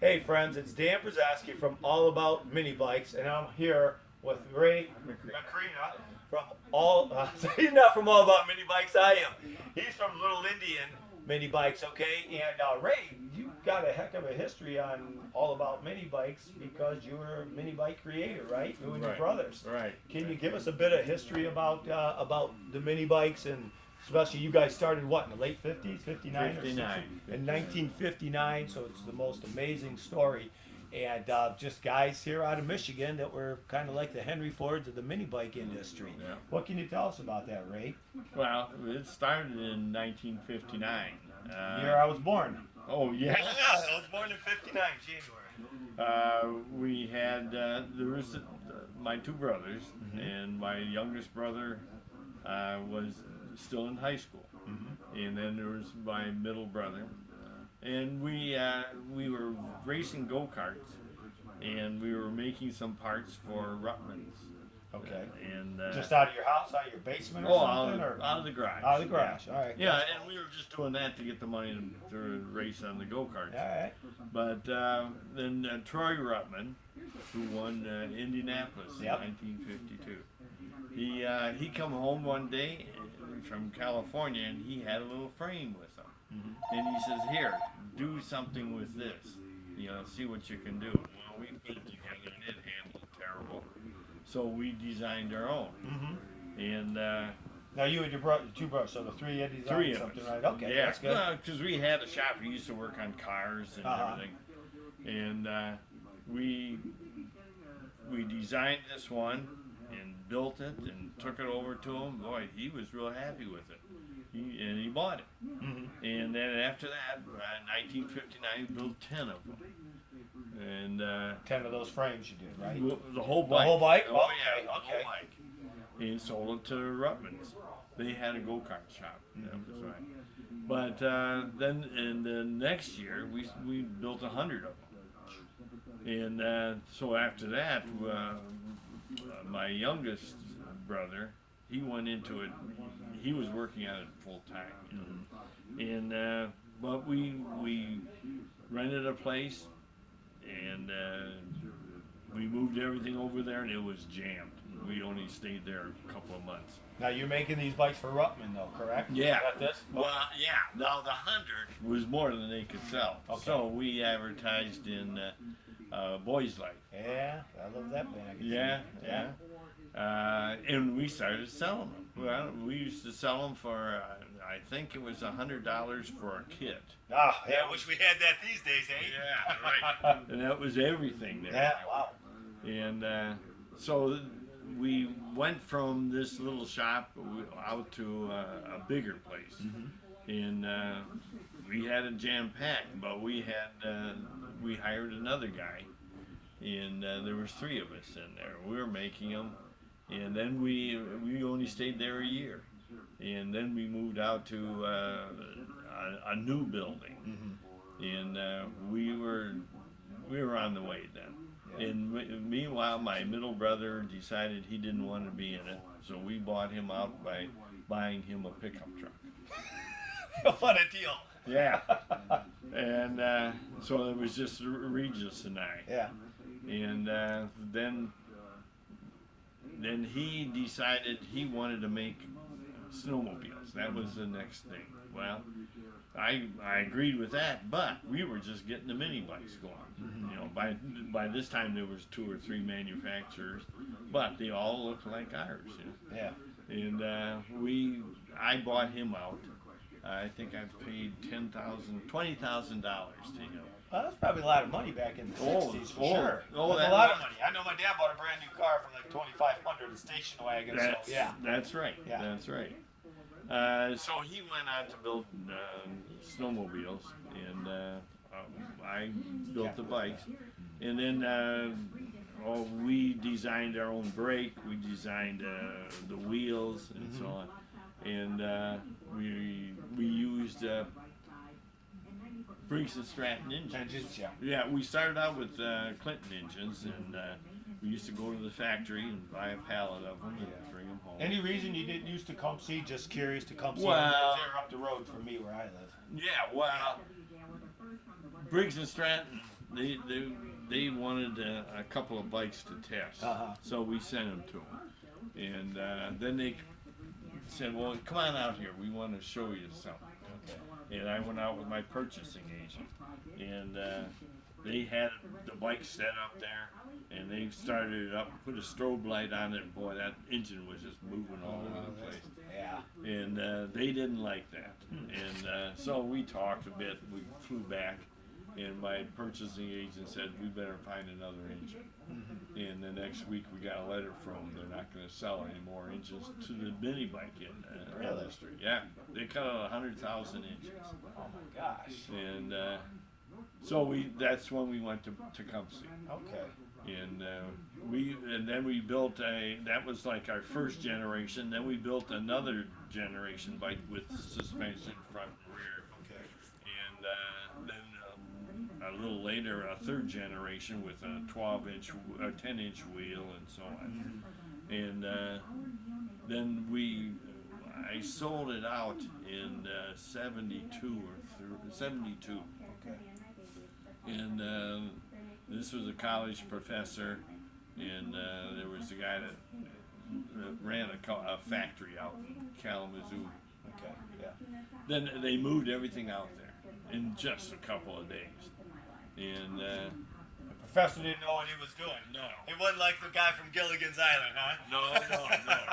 Hey friends, it's Dan Brzezinski from All About Minibikes, and I'm here with Ray Michrina from he's not from All About Minibikes, I am. He's from Little Indian Minibikes, okay? And Ray, you got a heck of a history on All About Minibikes because you were a minibike creator, right? You and your Right. brothers. Right. Can you give us a bit of history about the minibikes, and especially you guys started what, in the late 50s, 59 or 59. 60? In 1959, so it's the most amazing story. And just guys here out of Michigan that were kind of like the Henry Fords of the minibike industry. Yeah. What can you tell us about that, Ray? Well, it started in 1959. The year I was born. Oh, yeah. I was born in 59, January. We had, there was my two brothers, and my youngest brother was still in high school. And then there was my middle brother. And we were racing go-karts, and we were making some parts for Rutman's. Okay. And Just out of your house, out of your basement or something? out of the garage. Out of the garage, Yeah. all right. Yeah, and we were just doing that to get the money to race on the go-karts. All right. But then Troy Rutman, who won Indianapolis Yep. in 1952, he come home one day from California, and he had a little frame with him. And he says, "Here, do something with this. See what you can do." Well, we put it together, and it handled terrible. So we designed our own. And Now you and your two brothers, so the three of you designed three of something, us. right? Okay, Yeah, that's good. because we had a shop. We used to work on cars and everything. And we designed this one and built it and took it over to him. Boy, he was real happy with it. He bought it. And then after that, 1959, we built 10 of them. And 10 of those frames you did, right? the whole bike. The whole bike? Oh, Okay, yeah, the okay. whole bike. And sold it to Rutman's. They had a go-kart shop. That was right. But then in the next year, we built 100 of them. And so after that, my youngest brother, he went into it. He was working on it full time. And but we rented a place, and we moved everything over there, and it was jammed. We only stayed there a couple of months. Now you're making these bikes for Rutman, though, correct? Yeah. Got this? Well, yeah. Now the 100 was more than they could sell. Okay. So we advertised in Boys Life. Yeah, I love that magazine. Yeah. And we started selling them. Well, we used to sell them for, I think it was $100 for a kit. Ah, yeah, I wish we had that these days, eh? Yeah, right. And that was everything there. Yeah, wow. And so we went from this little shop out to a bigger place. And we had it jam-packed, but we hired another guy. And there was 3 of us in there. We were making them. And then we only stayed there a year. And then we moved out to a new building. And we were on the way then. And meanwhile, my middle brother decided he didn't want to be in it, so we bought him out by buying him a pickup truck. What a deal. Yeah. And so it was just Regis and I. Yeah. And then he decided he wanted to make snowmobiles. That was the next thing. Well, I agreed with that, but we were just getting the mini bikes going. By this time there was 2 or 3 manufacturers, but they all looked like ours. Yeah. And I bought him out. I think I've paid $20,000 to him. Well, that's probably a lot of money back in the 60s, for sure. Oh, That's that a lot of was- money. I know my dad bought a brand new car for like $2,500, a station wagon, That's, so yeah. That's right. Yeah. That's right. So he went out to build snowmobiles, and I built the bikes. And then we designed our own brake. We designed the wheels and so on. And we used Briggs and Stratton engines. Yeah. Yeah, we started out with Clinton engines, and we used to go to the factory and buy a pallet of them and bring them home. Any reason you didn't used to come see? Just curious to come see? Well- They're up the road from me where I live. Yeah, well, Briggs and Stratton, they wanted a couple of bikes to test, so we sent them to them, and then they said, "Well, come on out here. We want to show you something." Okay. And I went out with my purchasing agent, and they had the bike set up there, and they started it up, put a strobe light on it, and boy, that engine was just moving all over the place. Yeah. And they didn't like that, and so we talked a bit. We flew back. And my purchasing agent said, we better find another engine. And the next week we got a letter from them. They're not going to sell any more engines to the Minibike industry. Yeah, they cut out 100,000 engines. Oh my gosh. And so that's when we went to Tecumseh. Okay. And then we built that was like our first generation. Then we built another generation bike with suspension front and rear. Okay. And then a little later, a third generation with a 12-inch, or 10-inch wheel, and so on. And then I sold it out in 72 or 72. Okay. And this was a college professor, and there was a guy that ran a factory out in Kalamazoo. Okay. Yeah. Then they moved everything out there in just a couple of days. And the professor didn't know what he was doing. No. He wasn't like the guy from Gilligan's Island, huh? No,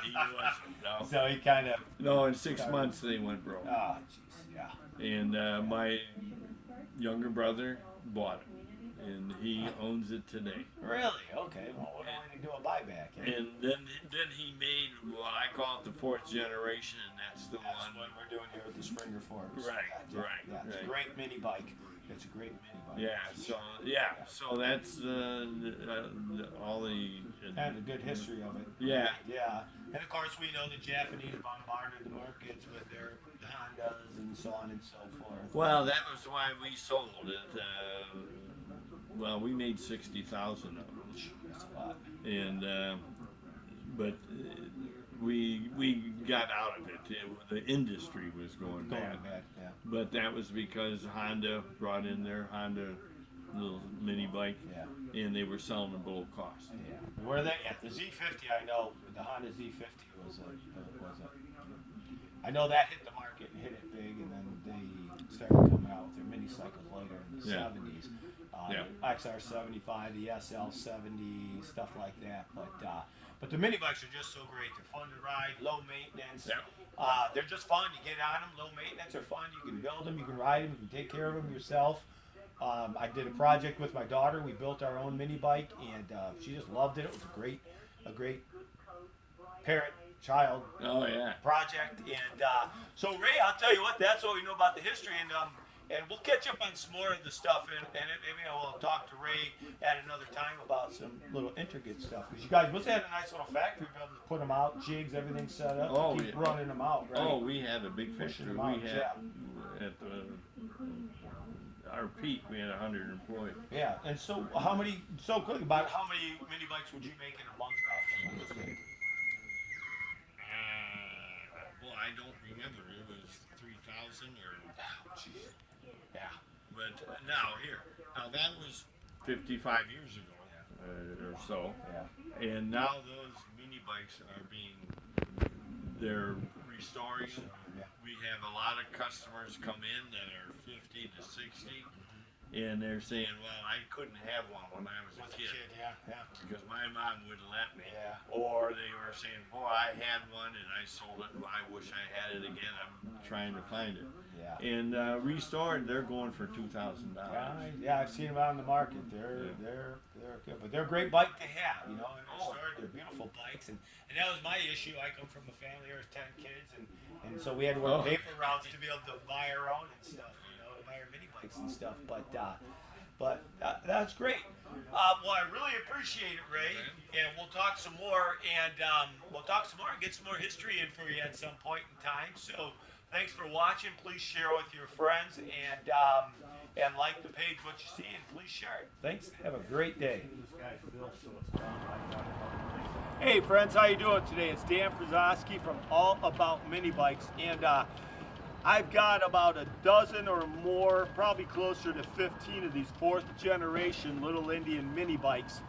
he wasn't. No. So he kind of. No, in 6 months they went broke. Oh, jeez, yeah. And my younger brother bought it, and he owns it today. Really? Okay. Well, what do we do a buyback? And then he made what I call it the fourth generation, and that's the That's one. what we're doing here with the Springer Force. Right, Yeah, right, Yeah, it's right. a great mini bike. It's a great mini bike. So that's all the. And a good history of it. Yeah. Yeah. And of course, we know the Japanese bombarded the markets with their Hondas and so on and so forth. Well, that was why we sold it. Well, we made 60,000 of them. That's a lot. And but we got out of it. The industry was going bad. Yeah. But that was because Honda brought in their Honda little mini bike, and they were selling them below cost. Yeah. Where they at? The Z50, I know the Honda Z50 was a. I know that hit the market and hit it big, and then they started coming out with their mini cycles later in the 70s. XR75, the SL70, stuff like that. But the mini bikes are just so great. They're fun to ride, low maintenance. Yeah. They're just fun. You get on them, low maintenance. They're fun. You can build them, you can ride them, you can take care of them yourself. I did a project with my daughter. We built our own mini bike, and she just loved it. It was a great parent-child project. And so, Ray, I'll tell you what. That's what we know about the history, and we'll catch up on some more of the stuff, and maybe I will talk to Ray at another time about some little intricate stuff. Because you guys must have had a nice little factory, be able to put them out, jigs, everything set up, keep running them out, right? Oh, we had a big factory. We had at our peak, we had 100 employees. Yeah, and so how many mini bikes would you make in a month? Well, I don't remember. It was 3,000 or. Yeah. But now that was 55 years ago or so. Yeah. And now those mini bikes they're restoring them. Yeah. We have a lot of customers come in that are 50 to 60. And they're saying, well, I couldn't have one when I was a kid. Yeah. Because my mom wouldn't let me. Yeah. Or they were saying, boy, I had one and I sold it. I wish I had it again. I'm trying to find it. Yeah. And restored, they're going for $2,000. Yeah, I've seen them out on the market. They're good, but they're a great bike to have. You know, they're beautiful bikes, and that was my issue. I come from a family of 10 kids, and so we had to work paper routes to be able to buy our own and stuff. You know, to buy our mini bikes and stuff. But that's great. Well, I really appreciate it, Ray, and we'll talk some more, and get some more history in for you at some point in time. So. Thanks for watching. Please share with your friends and like the page what you see, and please share it. Thanks. Have a great day. Hey friends, how you doing today? It's Dan Przyojski from All About Minibikes, and I've got about a dozen or more, probably closer to 15 of these 4th generation Little Indian mini bikes,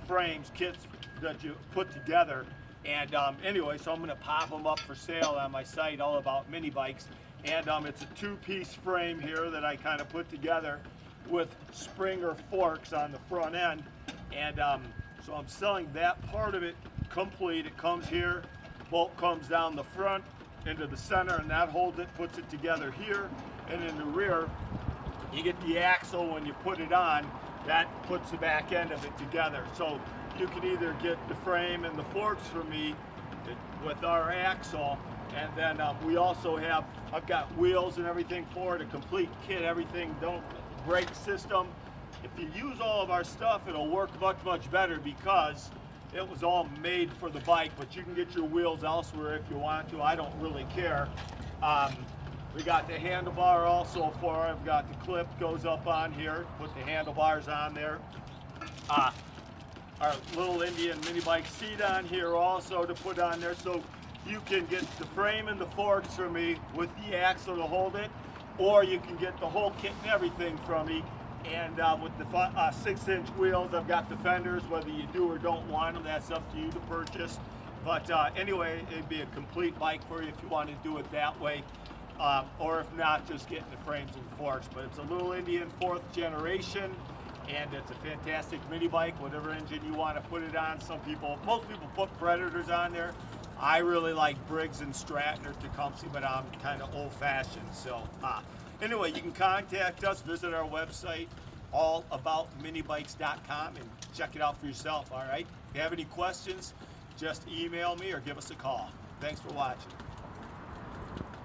frames, kits that you put together. And anyway, so I'm going to pop them up for sale on my site, all about mini bikes. And it's a 2-piece frame here that I kind of put together with Springer forks on the front end. And so I'm selling that part of it complete. It comes here, bolt comes down the front into the center, and that holds it, puts it together here. And in the rear, you get the axle when you put it on, that puts the back end of it together. So you can either get the frame and the forks from me with our axle, and then we also have, I've got wheels and everything for it, a complete kit, everything, brake system. If you use all of our stuff, it'll work much, much better because it was all made for the bike, but you can get your wheels elsewhere if you want to. I don't really care. We got the handlebar also for it. I've got the clip goes up on here, put the handlebars on there. Our Little Indian mini bike seat on here also to put on there, so you can get the frame and the forks from me with the axle to hold it, or you can get the whole kit and everything from me. And with the 6-inch wheels, I've got the fenders, whether you do or don't want them, that's up to you to purchase. But anyway, it'd be a complete bike for you if you want to do it that way. Or if not, just getting the frames and forks. But it's a Little Indian 4th generation, and it's a fantastic mini bike, whatever engine you want to put it on. Most people put Predators on there. I really like Briggs and Stratton or Tecumseh, but I'm kind of old-fashioned. So anyway, you can contact us, visit our website, allaboutminibikes.com, and check it out for yourself, all right? If you have any questions, just email me or give us a call. Thanks for watching.